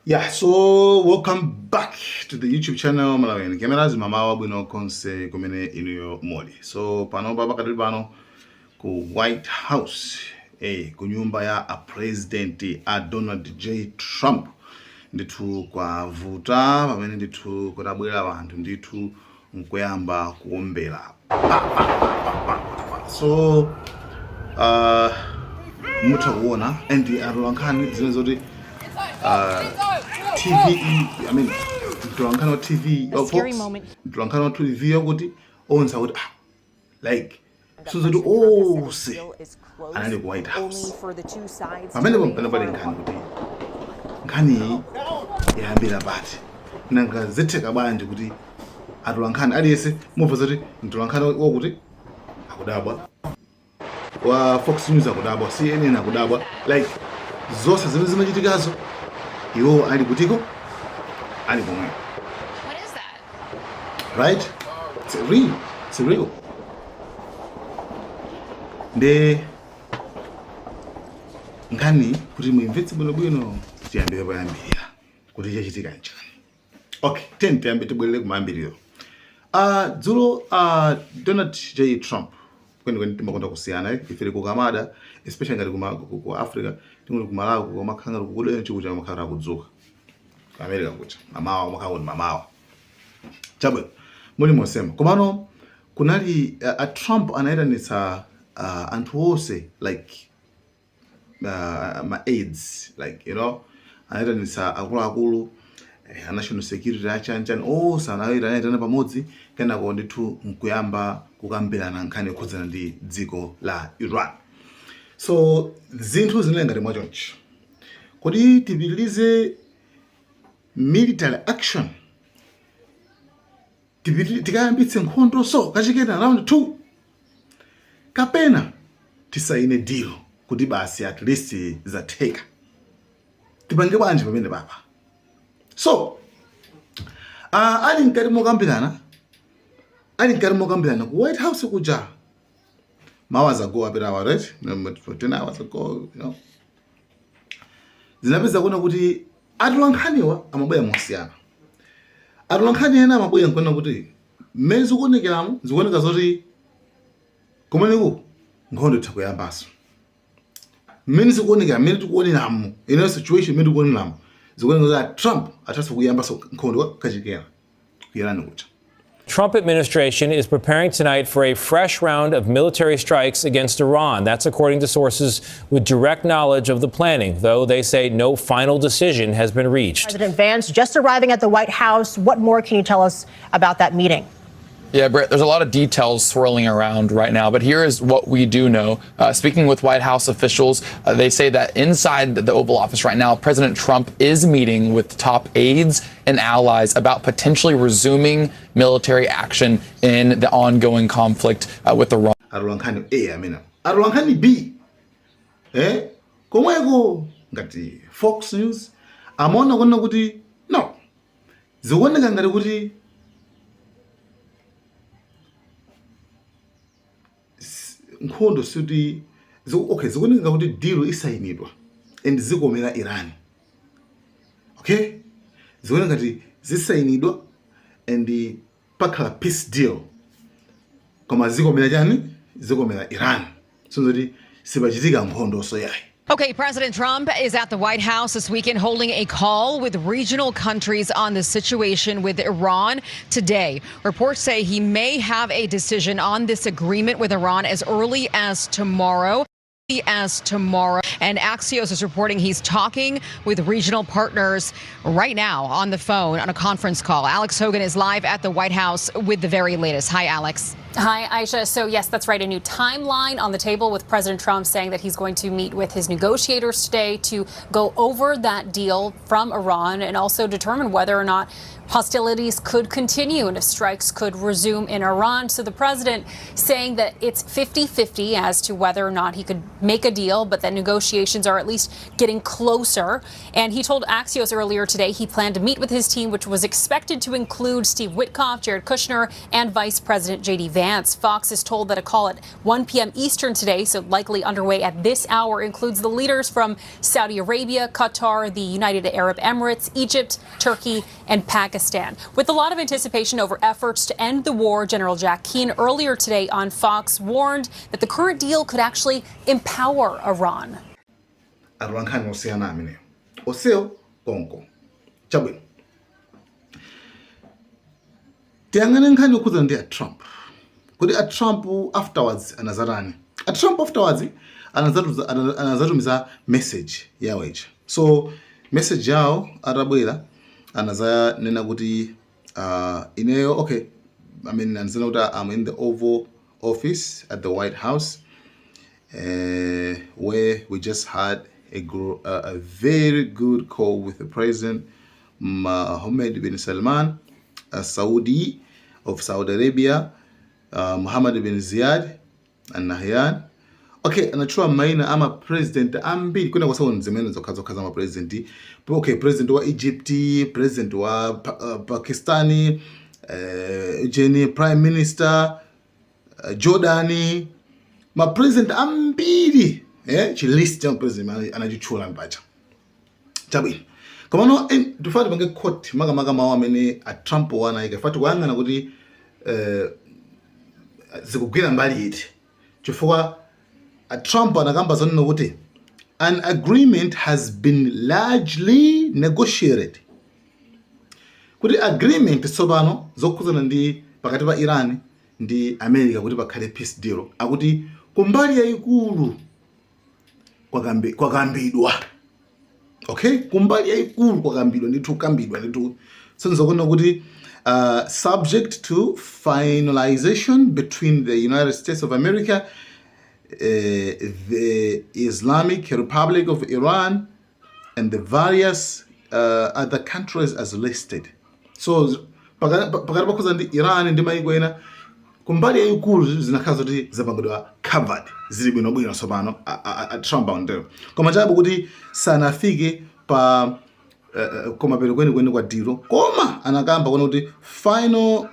Yeah, so welcome back to the YouTube channel Malawi. Cameras mama wabwino konse kumene inuyo moli. So pano baba kadali pano ku White House, ku nyumba ya a president a Donald J. Trump. Ndithu kwa vuta pamene ndithu kudabwera vanthu ndithu nkuyamba kuombera. So mutha kuona and alolankhani zimene zoti TV, I mean, Tulankano TV, Tulankano TV, yoguti, on Saudi, like, so they do all say, and I the White House. I mean, nobody can Yambila Bat, Nanga Zetek Aban, Guti, Adulankan, Adiese, Mofazati, Tulankano Oguti, Akudaba, or Fox News Akudaba, CNN Akudaba, like, Zosa Zimizimajitigazo. Yo, Ali Butigo, Ali Bomi. What is that? Right? It's real. It's real. The Ngani, kuti mu invincible bwino, tiyambire bayambira. Kuti chachitika njani. Okay, tiyambe tibwelele kumambiriro. Dzulo Donald J. Trump kwene timakonda kusiyana ifere ku Canada, especially ngati ku Africa, tinguli ku Malawi ku makhanga ku kudena chikucha makhara kudzuka. America kucha. Mamawa makhawo mamawa. Chabwe. Muli mosema. Komano kunali a Trump anayitanitsa anthu ose like ma aides, like, you know, anayitanitsa akuluakulu national security achanchani ose anayitanitsa pamodzi kenako ndithu nkuyamba kukambirana nkhani yokhudzana ndi dziko la Iran. So zinthu zinali ngati mwachonchi. Kodi tipitilize military action, tikayambitse nkhondo so kachikena round 2 kapena tisaine deal kuti basi at least zatheka tipange bwanji pamene papa. So ali nkati mokambirana ku White House kuja hours ago, a bit hour, right? 10 hours ago, you know. Zinapeza kuna kuti atulankhaniwa amabuya mosiyana. Atulankhani ena amabuya nkona kuti mmene zikuonekeramu zikuoneka zoti kumeneku nkhondo itakuyambaso. Mmene zikuonekera mmene tikuoneramu in situation mmene tikuoneramu zikuoneka zoti Trump athatha kuyambaso nkhondo kachikena kuyerani kucha. Trump administration is preparing tonight for a fresh round of military strikes against Iran. That's according to sources with direct knowledge of the planning, though they say no final decision has been reached. President Vance just arriving at the White House. What more can you tell us about that meeting? Yeah, Brett, there's a lot of details swirling around right now, but here is what we do know. Speaking with White House officials, they say that inside the Oval Office right now, President Trump is meeting with top aides and allies about potentially resuming military action in the ongoing conflict with Iran. Arulankhani A, amina. Arulankhani B. Komweko ngati Fox News amaona kuna kuti no. Zikuoneka ngati kuti nkhondo suti okay, zikuoneka kuti deal isayinidwa and zikomera Iran. Okay? Zikuoneka ngati zisayinidwa and pakhala peace deal. Koma zikomera chani? Zikomera Iran. So that sibachitika nkhondo so yayi. Okay, President Trump is at the White House this weekend holding a call with regional countries on the situation with Iran today. Reports say he may have a decision on this agreement with Iran as early as tomorrow. And Axios is reporting he's talking with regional partners right now on the phone on a conference call. Alex Hogan is live at the White House with the very latest. Hi, Alex. Hi, Aisha. So, yes, that's right. A new timeline on the table with President Trump saying that he's going to meet with his negotiators today to go over that deal from Iran and also determine whether or not hostilities could continue and if strikes could resume in Iran. So the president saying that it's 50-50 as to whether or not he could make a deal, but that negotiations are at least getting closer. And he told Axios earlier today he planned to meet with his team, which was expected to include Steve Witkoff, Jared Kushner, and Vice President J.D. Vance. advance. Fox is told that a call at 1 p.m. Eastern today, so likely underway at this hour, includes the leaders from Saudi Arabia, Qatar, the United Arab Emirates, Egypt, Turkey, and Pakistan. With a lot of anticipation over efforts to end the war, General Jack Keane earlier today on Fox warned that the current deal could actually empower Iran. Atulankhani osiyana amene oseo konko chabwino tiyang'ane nkhani yokhudza ndi a Trump kuti a Trump afterwards anazatani. A Trump afterwards anazatumiza message yawo ichi. So message yawo atabwera anazanena kuti ineyo okay, I mean anazana kuti I'm in the Oval Office at the White House where we just had a very good call with the President Mohammed bin Salman, Saudi of Saudi Arabia, Mohammed bin Ziyad Al Nahyan. Okay, anachua maina ama president ambili kuna kwa sababu nzimene zokhaza ama president. Okay, president wa Egypt, president wa Pakistani, Jenny prime minister, Jordani, ma president ambili. Chilist ya president anajichula mpacha. Chabi. Kama no tufati bange court maga mawa mene a Trump wana ikafati wanga na kuti zikugwira mbali iti. Chifukwa a Trump anakamba zonno kuti an agreement has been largely negotiated. Kuti agreement sobano zokuzana ndi pakati pa Iran ndi America kuti pakhale peace deal. Akuti kumbali ya ikulu kwakambidwa. Okay? Kumbali ya ikulu kwakambidwa nditu kambidwa nditu. So nzokona kuti subject to finalization between the United States of America, the Islamic Republic of Iran, and the various other countries as listed. So pakati pakuza ndi Iran ndi maiko ena kumbali ya ikulu zinakhaza kuti zapangidwa covered zili bwino sobano a Trump ondero. Koma chabu kuti sanafike pa komapero kweni kwa dilo. Koma anakamba kuna kuti final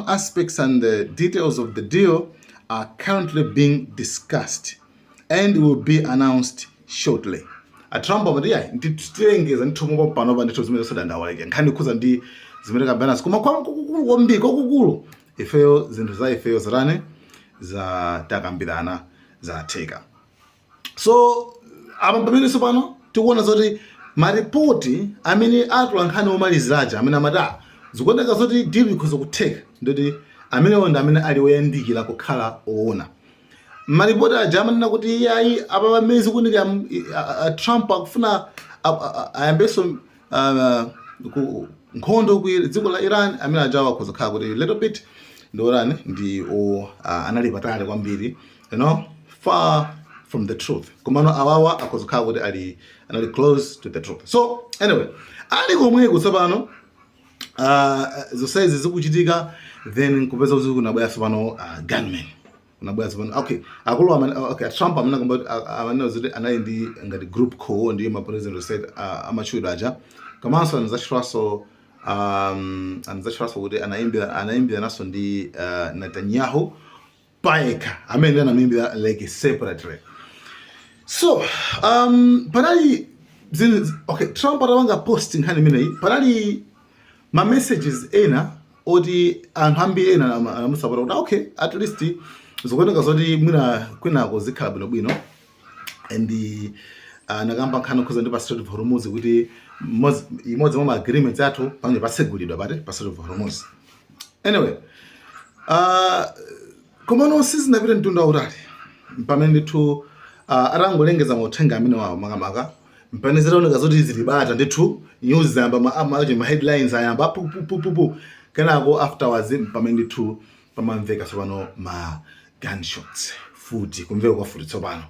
aspects and the details of the deal are currently being discussed and will be announced shortly. A Trump amadiya nditengeza ndithumo panova ndithu zimene sodandawaike. Nkhani kuza ndi zimene kabanasi kuma kwa kukulu kombiko kukulu. Ifeyo zintu za ifeyo zirane za takambirana za teka. So pamene sopano tikuona zoti maripoti amene atulankhani omaliziraja amene amada zikuoneka zoti deal ikhoza kutheka ndoti amene onda amene ali woyandikira kukhala oona. Maripoti aja amanena kuti yayi apa pamezi kunika Trump akufuna ayambeso nkhondo ku dziko la Iran amene ajawa akhoza kukhala kuti little bit ndorani ndi anali patali kwambiri, you know, far from the truth. Kumano awawa akhoza kukhala kuti anali close to the truth. So anyway, ali komwe kusapano zosaizi zikuchitika then kupeza kuti kunabwera sopano gunmen. Kunabwera sopano okay akulu okay Trump amene amene zoti anali ndi ngati group call ndi ma president said amachuda aja komanso anazachiraso kuti anaimbira naso ndi Netanyahu paeka amene anaimbira like separately. So panali okay Trump atawanga posting hani mine panali ma messages ena oti anthu ambiri ena anamusapota kuti okay at least zikuoneka zoti mwina kwinako zikhala bwinobwino and nakamba nkhani kuza ndi pa Strait of Hormuz kuti imodzi mwa agreements athu pamene pasegulidwa pa Strait of Hormuz. Anyway, komano sizinapita mtunda utali pamene ndithu atangolengeza mauthenga amene wawo makamaka mpane zitaoneka zoti zilibata ndithu news zayamba ma headlines ayamba pupupupu kenako afterwards pamene ndithu pamamveka tsopano ma gunshots futi kumveka kwa futi tsopano.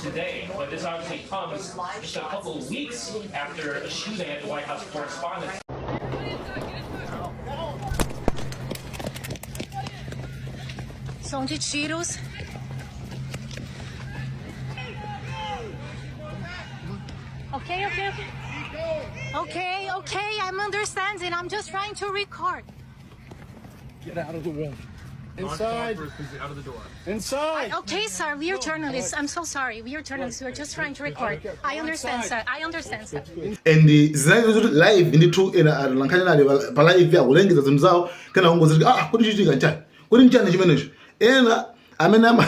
today, but this obviously comes just a couple of weeks after a shooting at the White House Correspondents' Som de tiros. Okay, I'm understanding. I'm just trying to record. Get out of the way. Inside. Out of the door. Inside. Okay, sir, we are journalists. I'm so sorry. We are journalists. We're just trying to record. I understand, sir. I understand, sir. And zinazo zote live ndithu ena lankhani nali pa live akulengeza zinthu zawo kana ungoziti kuti chitika njani kuti njani chimenecho ena amene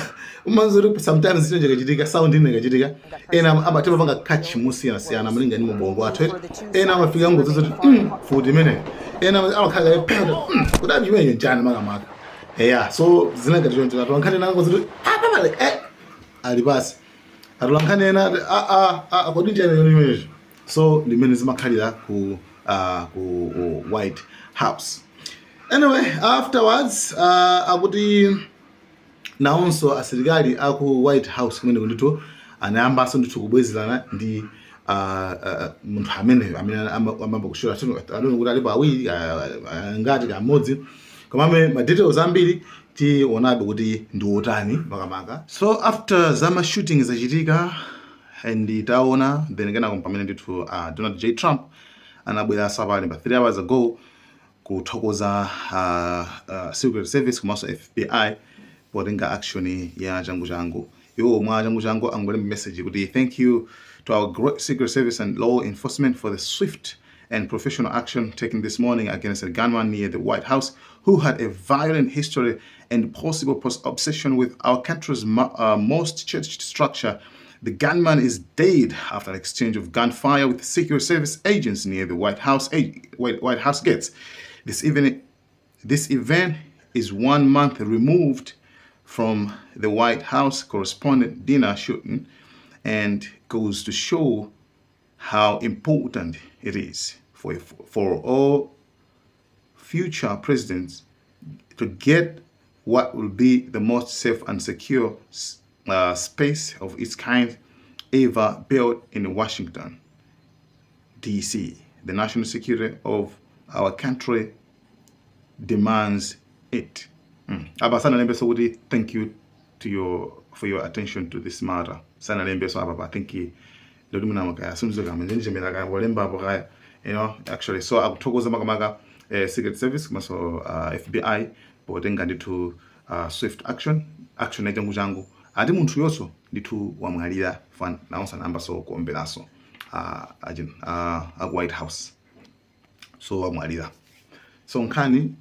umanzori sometimes zinthu zikachitika sound inekachitika ena amatema panga catch musiyana malinga ni mubongo athu ena amafika ngozoti futhi imene ena amakhala ependa kuti chimenecho njani makamaka yeah so zinengati choncho lankhani nango zoti pale alipasi lankhani ena kuti njani chimenecho so limene zimakhalira ku White House. Anyway, afterwards akuti naonso asilikali aku White House kumene ndithu anayambaso ndithu kubwezerana ndi munthu amene amamba kushora tino kuti alipo awiri ngati kamodzi komabe ma details ambiri tionabe kuti ndi otani makamaka. So after zama shooting zachitika and taona then kana pamene ndithu Donald J. Trump anabwera sapale pa 3 hours ago kuthokoza Secret Service komanso FBI potenga action ya changu yo mwa changu angolemba message kuti thank you to our great Secret Service and law enforcement for the swift and professional action taken this morning against a gunman near the White House who had a violent history and possible obsession with our country's most cherished structure. The gunman is dead after an exchange of gunfire with Secret Service agents near the White House gates. This event is 1 month removed from the White House correspondent dinner shooting and goes to show how important it is for all future presidents to get what will be the most safe and secure space of its kind ever built in Washington, D.C. The national security of our country demands it. Sana lembe so thank you for your attention to this matter. Sana lembe so ababa thank you. Lodumuna maka sunzo kama nje mela walemba hapo actually so akuthokoza makamaka Secret Service maso FBI potenga ndithu swift action changu ati munthu yonso ndithu wamwalira fan naonsa namba so kuomberaso White House so wamwalira so nkhani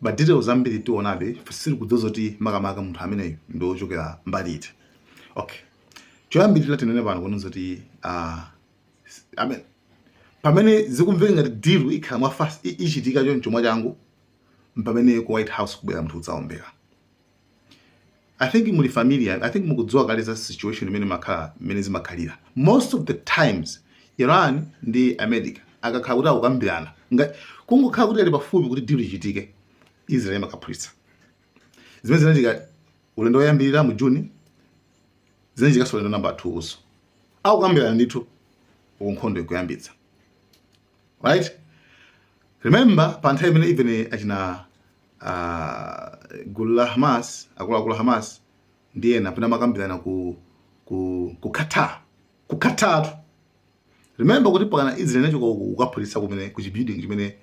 ba details ambiri tionabe fasiri kudzozoti makamaka munthu ameneyo ndochokera mbali iti. Okay, choyambiri latinene pano kunozoti amen pamene zikumveka ngati deal ikhala mwa fast ichitika choncho mwa changu mpamene ku White House kubwera munthu udzaombera. I think muli familiar, I think mukudziwa kale za situation imene zimakhalira. Most of the times Iran ndi America akakhala kuti akukambirana kungokhala kuti ali pafupi kuti deal ichitike Israel makaphulitsa. Zimene zinachitika ulendo woyambirira mu June zinachitika ulendo number 2 uso akukambirana ndithu nkhondo ikuyambitsa. Right? Remember pa nthawi imene even achina gulu la Hamas akulu Hamas ndiye napenda makambirana ku Qatar. Remember kuti pakana Israel nacho kukaphulitsa kumene ku building chimene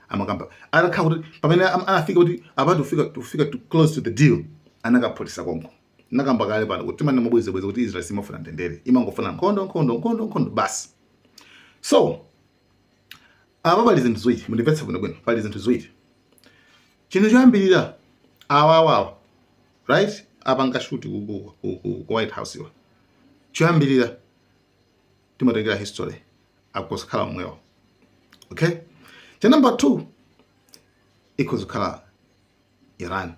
amakamba arakha kuti pamene anafika kuti abantu kufika too close to the deal anakaphulitsa konko nakamba kale pano kuti manje mabweze kuti Israel simafuna ndendere imangofuna nkhondo basi. So pali zinthu ziwiri mundimvetsa bwino pali zinthu ziwiri. Chinthu choyambirira awawa right apanga shoot ku White House iwa choyambirira timatengera history akukhala mwewo. Okay, cha number 2 ikozukhala Iran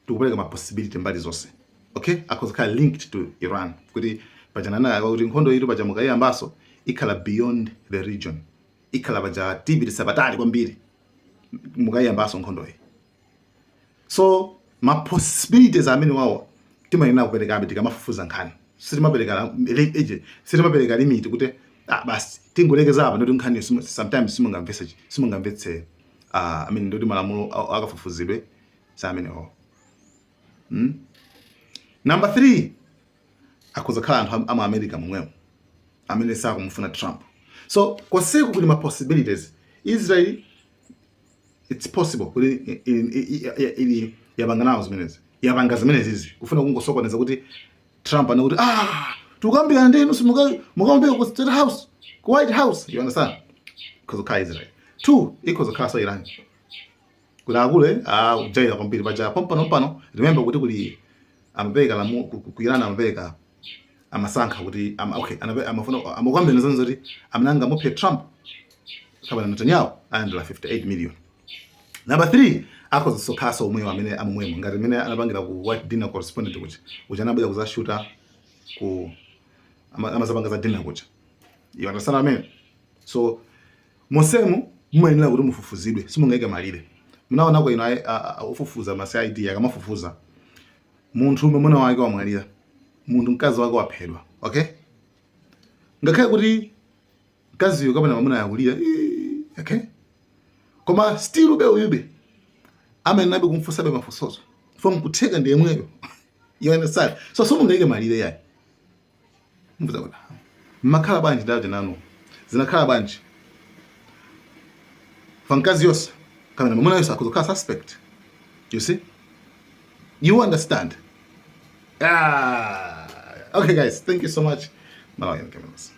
tukupereka ma possibility mbali zonse. Okay, akozukhala linked to Iran kuti pajanana kuti nkhondo iri pajamuka iyambaso ikhala beyond the region ikhala paja tibiri sabatali kwambiri mukayambaso nkhondo iyi. So ma possibilities amene wawo timayenera kupereka tikamafufuza nkhani sitimapereka limit kuti basi tingolekeza apa ndoti nkhani sometimes simungamvetse ndoti malamulo akafufuzidwe samenewo. Number 3, akhoza khala anthu amu America momwemo amene sakumufuna Trump. So kosiku kuli ma possibilities. Israel, it's possible kuti yapanga zimenezi kufuna kungosokoneza kuti Trump anakuti tukambira ndenu mukambe ku State House, ku White House, you understand? Because of Israel. 2, ikhoza khala so Iran. Kulakule jaila kwambiri paja pompano remember kuti kuli amapeka ku Iran amapeka amasankha kuti amafuna amakwambira zonse kuti amnanga muphe Trump kama Netanyahu andla 58 million. Number 3, akhoza sokhaso umwe amene amumwemo ngati amene anapangira ku White Dinner Correspondent kuti anabwera kuzashuta ku amazapanga za dinner kucha. You understand what I mean? So mosemu muyenera kuti mufufuzidwe simungeke malire. Munaona ko ino ufufuza masi idea akamafufuza munthu umwe wake wamwalira, munthu mkazi wake waphedwa, okay? Ngakhale kuti mkazi yo kapena mwamuna yakulira, okay? Koma still ube amene nabe kumfusabe mafusozo from kutheka ndiye mweyo. You understand? So simungeke malire yayi. Mvuza kuti makhala banji daje nanu zinakhala banji fankazi yose kama mwamuna yose akuzokhala suspect. You see? You understand? Okay guys, thank you so much. Malawi cameras.